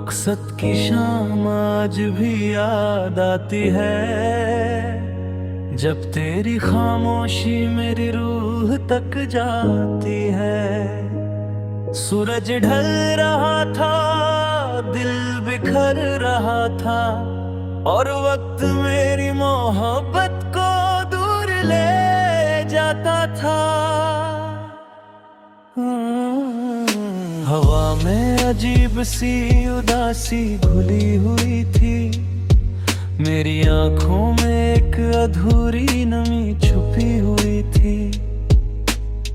रुखसत की शाम आज भी याद आती है, जब तेरी खामोशी मेरी रूह तक जाती है। सूरज ढल रहा था, दिल बिखर रहा था, और वक्त मेरी मोहब्बत को दूर ले जाता था। हवा में अजीब सी उदासी घुली हुई थी, मेरी आंखों में एक अधूरी नमी छुपी हुई थी।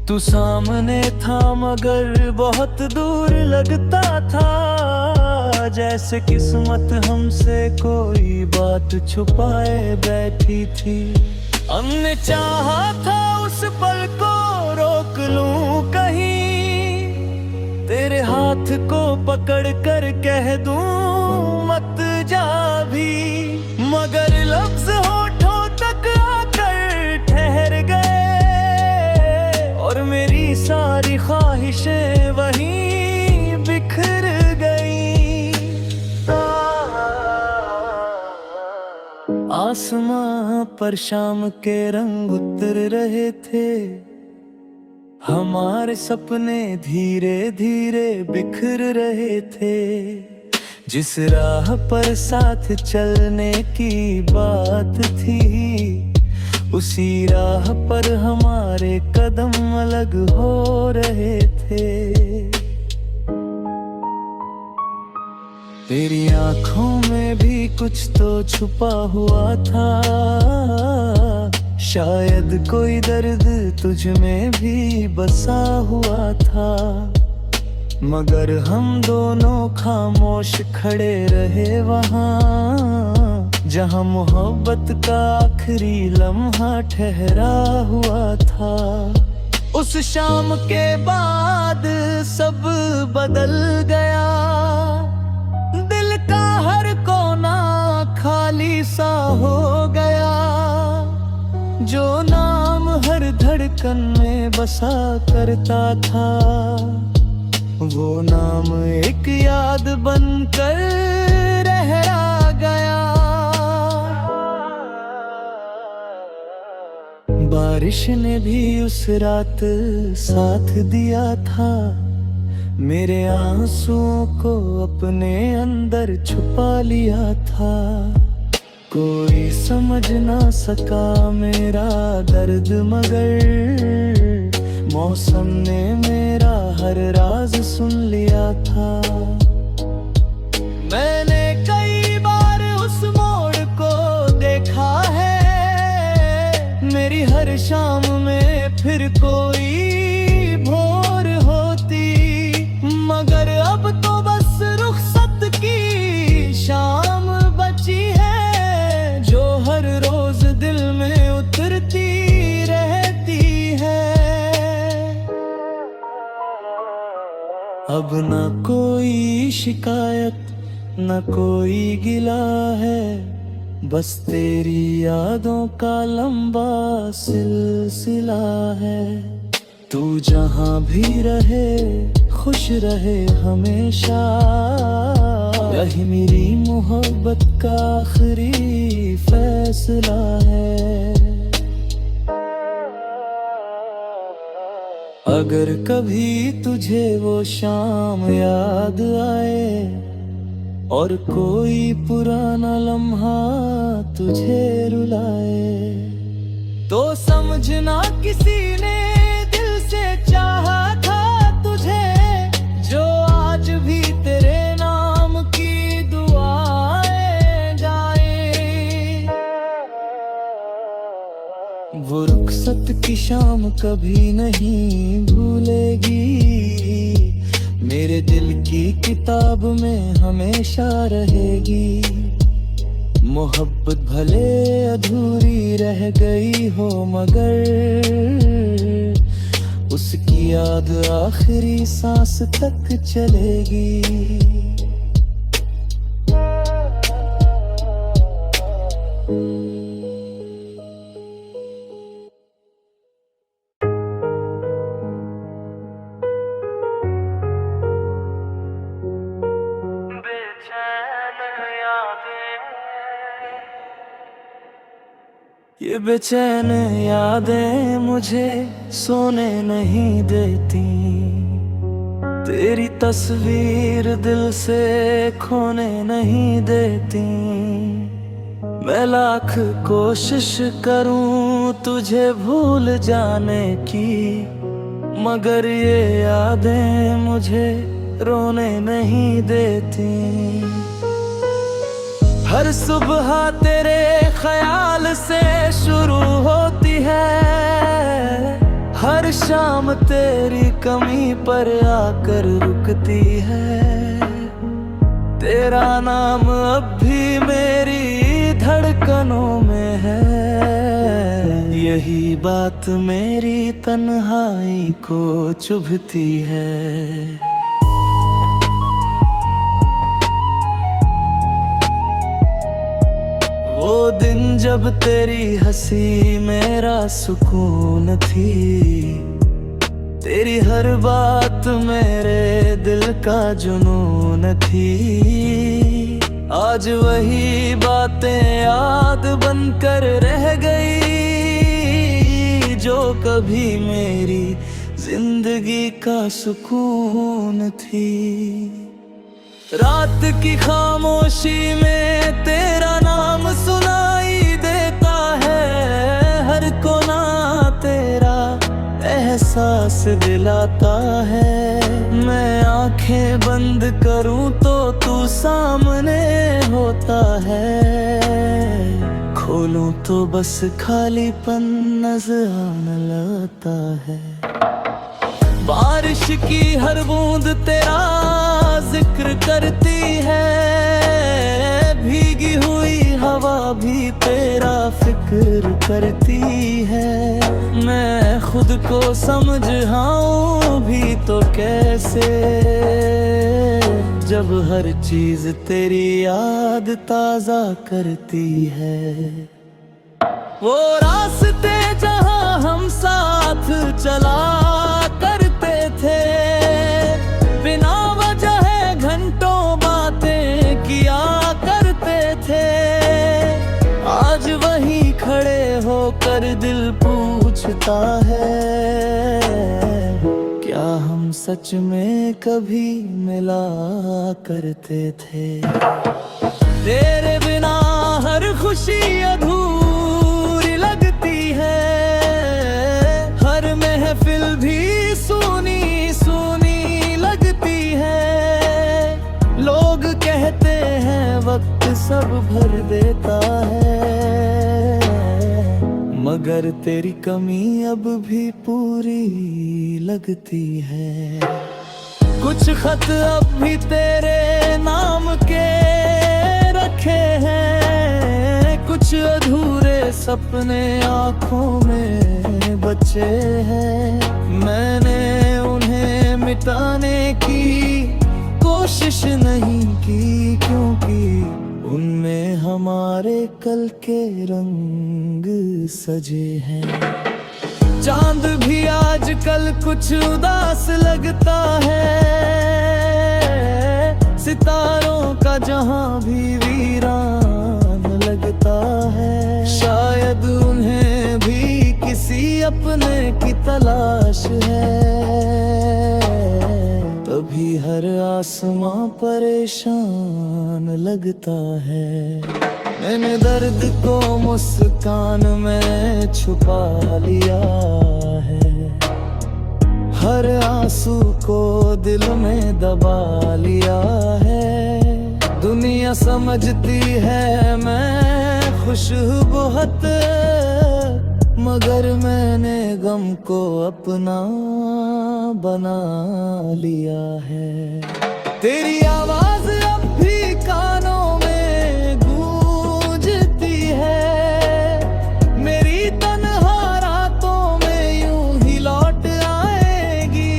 तू सामने था मगर बहुत दूर लगता था, जैसे किस्मत हमसे कोई बात छुपाए बैठी थी। हमने चाहा था उस पल को रोक लूं कहीं, तेरे हाथ को पकड़ कर कह दूं मत जा भी, मगर लफ्ज होठों तक आकर ठहर गए, और मेरी सारी ख्वाहिशें वहीं बिखर गई। आसमां पर शाम के रंग उतर रहे थे, हमारे सपने धीरे धीरे बिखर रहे थे। जिस राह पर साथ चलने की बात थी, उसी राह पर हमारे कदम अलग हो रहे थे। तेरी आंखों में भी कुछ तो छुपा हुआ था, शायद कोई दर्द तुझ में भी बसा हुआ था, मगर हम दोनों खामोश खड़े रहे वहाँ, जहाँ मोहब्बत का आखिरी लम्हा ठहरा हुआ था। उस शाम के बाद सब बदल गया, दिल का हर कोना खाली सा हो गया। जो नाम हर धड़कन में बसा करता था, वो नाम एक याद बनकर रह गया। बारिश ने भी उस रात साथ दिया था, मेरे आंसुओं को अपने अंदर छुपा लिया था। कोई समझ ना सका मेरा दर्द, मगर मौसम ने मेरा हर राज सुन लिया था। मैंने कई बार उस मोड़ को देखा है, मेरी हर शाम में फिर कोई भोर होती, मगर अब तो बस रुखसत की शाम बची है, जो हर रोज दिल में उतरती रहती है। अब न कोई शिकायत न कोई गिला है, बस तेरी यादों का लंबा सिलसिला है। तू जहाँ भी रहे खुश रहे हमेशा, यही मेरी मोहब्बत का आखिरी फैसला है। अगर कभी तुझे वो शाम याद आए, और कोई पुराना लम्हा तुझे रुलाए, तो समझना किसी ने दिल से चाहा था तुझे, जो आज भी तेरे नाम की दुआएं गाए। वो रुखसत की शाम कभी नहीं भूलेगी, मेरे दिल की किताब में हमेशा रहेगी। मोहब्बत भले अधूरी रह गई हो, मगर उसकी याद आखिरी सांस तक चलेगी। ये बेचैन यादें मुझे सोने नहीं देती, तेरी तस्वीर दिल से खोने नहीं देती। मैं लाख कोशिश करूं तुझे भूल जाने की, मगर ये यादें मुझे रोने नहीं देती। हर सुबह तेरे ख्याल से शुरू होती है, हर शाम तेरी कमी पर आकर रुकती है। तेरा नाम अब भी मेरी धड़कनों में है, यही बात मेरी तन्हाई को चुभती है। वो दिन जब तेरी हंसी मेरा सुकून थी, तेरी हर बात मेरे दिल का जुनून थी। आज वही बातें याद बनकर रह गई, जो कभी मेरी जिंदगी का सुकून थी। रात की खामोशी में तेरा नाम सुनाई देता है, हर कोना तेरा एहसास दिलाता है। मैं आंखें बंद करूं तो तू सामने होता है, खोलूं तो बस खालीपन नजर आने लगता है। बारिश की हर बूंद तेरा जिक्र करती है, भीगी हुई हवा भी तेरा फिक्र करती है। मैं खुद को समझाऊं भी तो कैसे, जब हर चीज तेरी याद ताजा करती है। वो रास्ते जहां हम साथ चला करते थे, बिना वजह घंटों बातें किया करते थे। आज वहीं खड़े होकर दिल पूछता है, क्या हम सच में कभी मिला करते थे। तेरे बिना हर खुशी अधूरी लगती है, हर महफिल भी सुनी सुनी लगती है। लोग कहते हैं वक्त सब भर देता है, मगर तेरी कमी अब भी पूरी लगती है। कुछ खत अब भी तेरे नाम के रखे हैं, कुछ अधूरे सपने आँखों में बचे हैं। मैंने उन्हें मिटाने की कोशिश नहीं की, क्योंकि उनमें हमारे कल के रंग सजे हैं। चांद भी आजकल कुछ उदास लगता है, सितारों का जहां भी वीरान लगता है। शायद उन्हें भी किसी अपने की तलाश है, तभी हर आसमां परेशान लगता है। मैंने दर्द को मुस्कान में छुपा लिया है, हर आंसू को दिल में दबा लिया है। दुनिया समझती है मैं खुश बहुत, मगर मैंने गम को अपना बना लिया है। तेरी आवाज अब भी कानों में गूंजती है, मेरी तन्हा रातों में यूं ही लौट आएगी।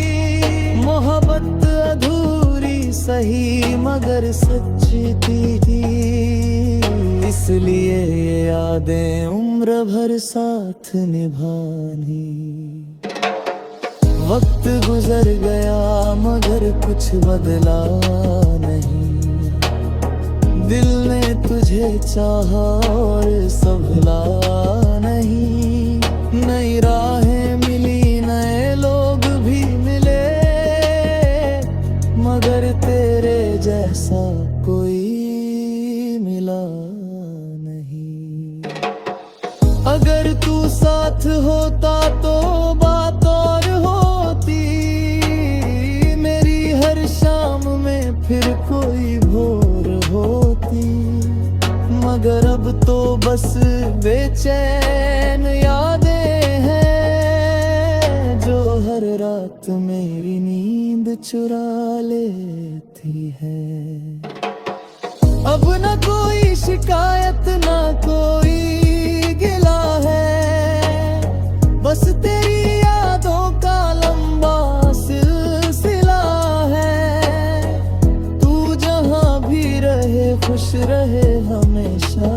मोहब्बत अधूरी सही मगर सच्ची थी, इसलिए ये यादें उम्र भर साथ निभानी। वक्त गुजर गया मगर कुछ बदला नहीं, दिल ने तुझे चाहा और संभला नहीं। साथ होता तो बात और होती, मेरी हर शाम में फिर कोई भोर होती। मगर अब तो बस बेचैन यादें हैं जो हर रात मेरी नींद चुरा लेती है। अब न कोई शिकायत ना कोई गिला है, बस तेरी यादों का लंबा सिलसिला है। तू जहां भी रहे खुश रहे हमेशा,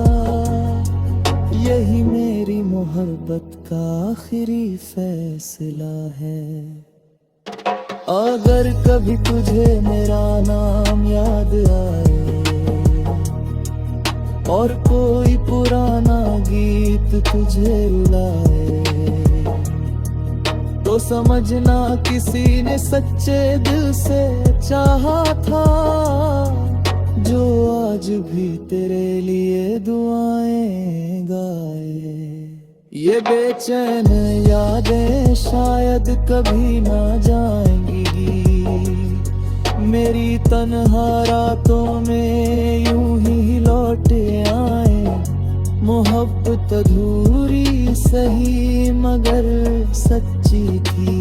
यही मेरी मोहब्बत का आखिरी फैसला है। अगर कभी तुझे मेरा नाम याद आए और कोई पुराना गीत तुझे रुलाए, तो समझना किसी ने सच्चे दिल से चाहा था, जो आज भी तेरे लिए दुआएं गाए। ये बेचैन यादें शायद कभी ना जाएंगी, मेरी तन्हा रातों में यूं ही लौट आए। मोहब्बत अधूरी सही मगर सच्ची थी,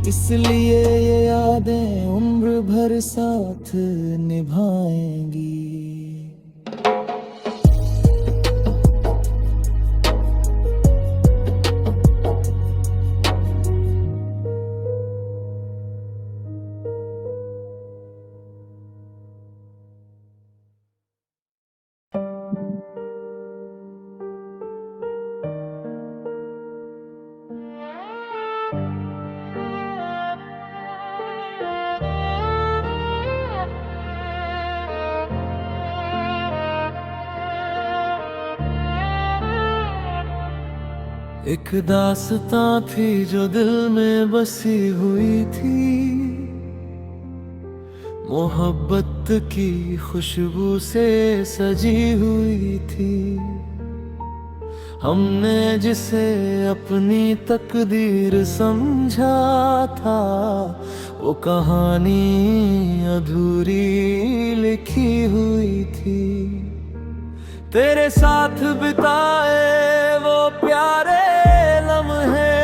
इसलिए ये यादें उम्र भर साथ निभाएंगी। एक दास्तां थी जो दिल में बसी हुई थी, मोहब्बत की खुशबू से सजी हुई थी। हमने जिसे अपनी तकदीर समझा था, वो कहानी अधूरी लिखी हुई थी। तेरे साथ बिताए वो प्यारे लम्हे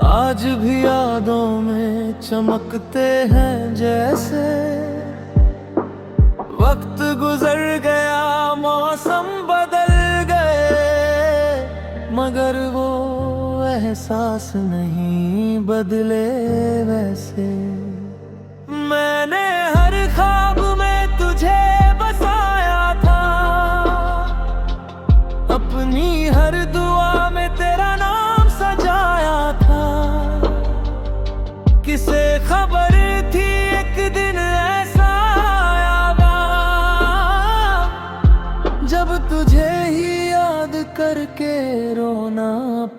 आज भी यादों में चमकते हैं जैसे। वक्त गुजर गया मौसम बदल गए, मगर वो एहसास नहीं बदले वैसे। मैंने हर ख्वाब में तुझे बसाया था, अपनी हर दुआ में तेरा नाम सजाया था। किसे खबर थी एक दिन ऐसा आएगा, जब तुझे ही याद करके रोना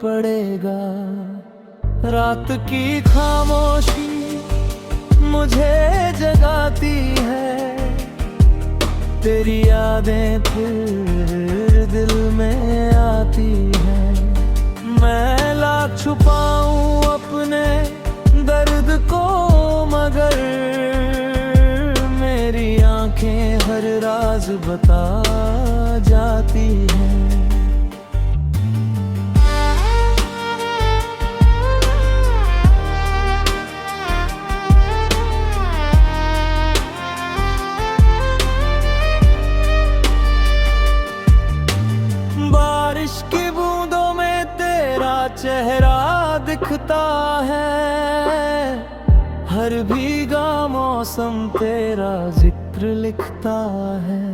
पड़ेगा। रात की खामोशी मुझे जगाती है, तेरी यादें फिर दिल में आती हैं। मैं लाख छुपाऊं अपने दर्द को, मगर मेरी आंखें हर राज बता जाती हैं। बारिश की बूंदों में तेरा चेहरा दिखता है, हर भीगा मौसम तेरा जिक्र लिखता है।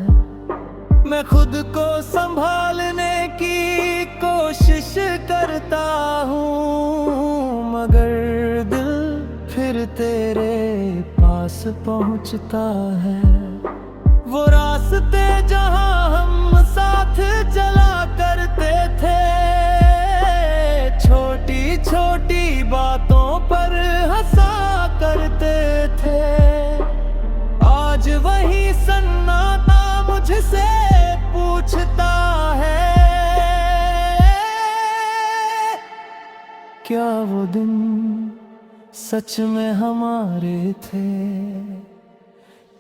मैं खुद को संभालने की कोशिश करता हूँ, मगर दिल फिर तेरे पास पहुँचता है। वो रास्ते जहाँ हम साथ चला करते थे, छोटी छोटी बातों पर हंसा करते थे। आज वही सन्नाटा मुझसे पूछता है, दिन सच में हमारे थे।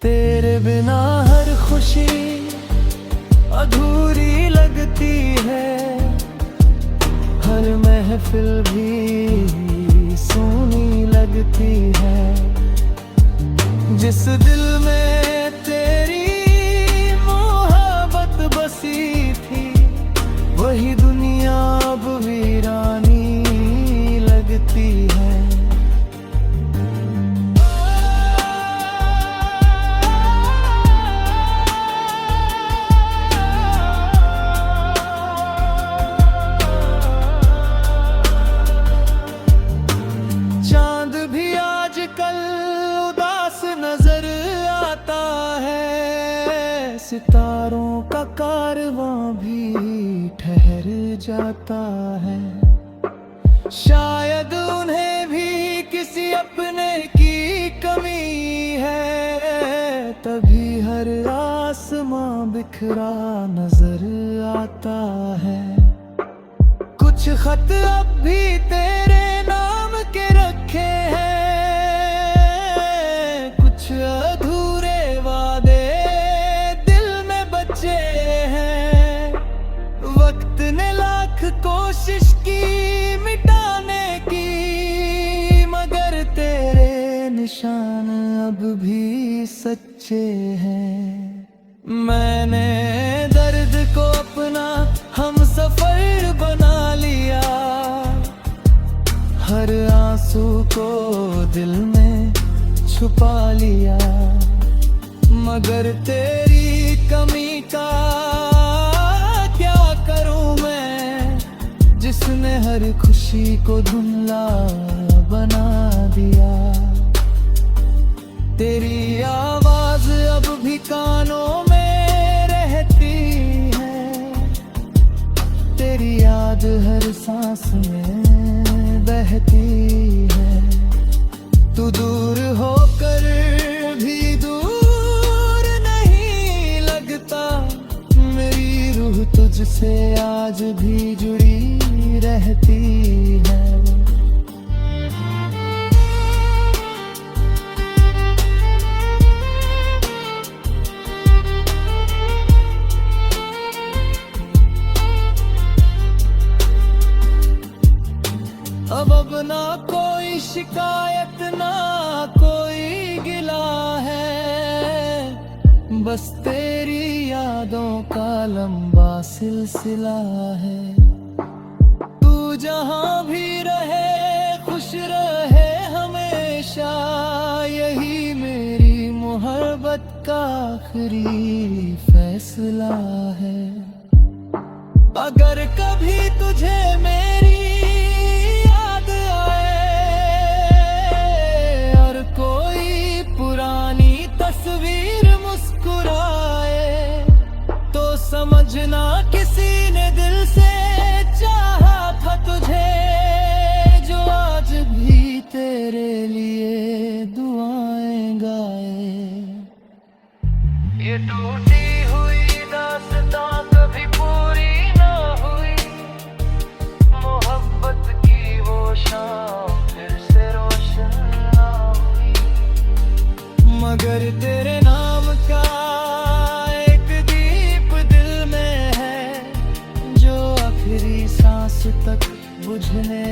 तेरे बिना हर खुशी अधूरी लगती है, हर महफिल भी सूनी लगती है। जिस दिल में तेरी मोहब्बत बसी थी, वही दुनिया अब वीरानी लगती है। चांद भी आजकल उदास नजर आता है, सितारों का कारवां भी ठहर जाता है। शायद उन्हें भी किसी अपने की कमी है, तभी हर आसमां बिखरा नजर आता है। कुछ खत अब भी तेरे नाम के रखे हैं, कुछ अधूरे वादे दिल में बचे हैं। वक्त ने लाख कोशिश की मिटाने की, मगर तेरे निशान अब भी सच्चे हैं। मैंने दर्द को अपना हम सफर बना लिया, हर आंसू को दिल में छुपा लिया। मगर तेरी कमी का क्या करूं मैं, जिसने हर खुशी को धुंधला बना दिया। तेरी आवाज अब भी कानों में रहती है, तेरी याद हर सांस में बहती है। तू दूर होकर भी दूर नहीं लगता, मेरी रूह तुझसे आज भी जुड़ी रहती है। अब ना कोई शिकायत ना कोई गिला है, बस तेरी यादों का लंबा सिलसिला है। तू जहां भी रहे खुश रहे हमेशा, यही मेरी मोहब्बत का आखिरी फैसला है। अगर कभी तुझे मेरी तस्वीर मुस्कुराए, तो समझना किसी ने दिल से चाहा था तुझे, जो आज भी तेरे लिए दुआएं गाए। ये टूटी हुई दास्तां कभी पूरी ना हुई, मोहब्बत की वो शाम फिर से रोशन ना हुई। मगर तेरे नाम का एक दीप दिल में है, जो आखिरी सांस तक बुझने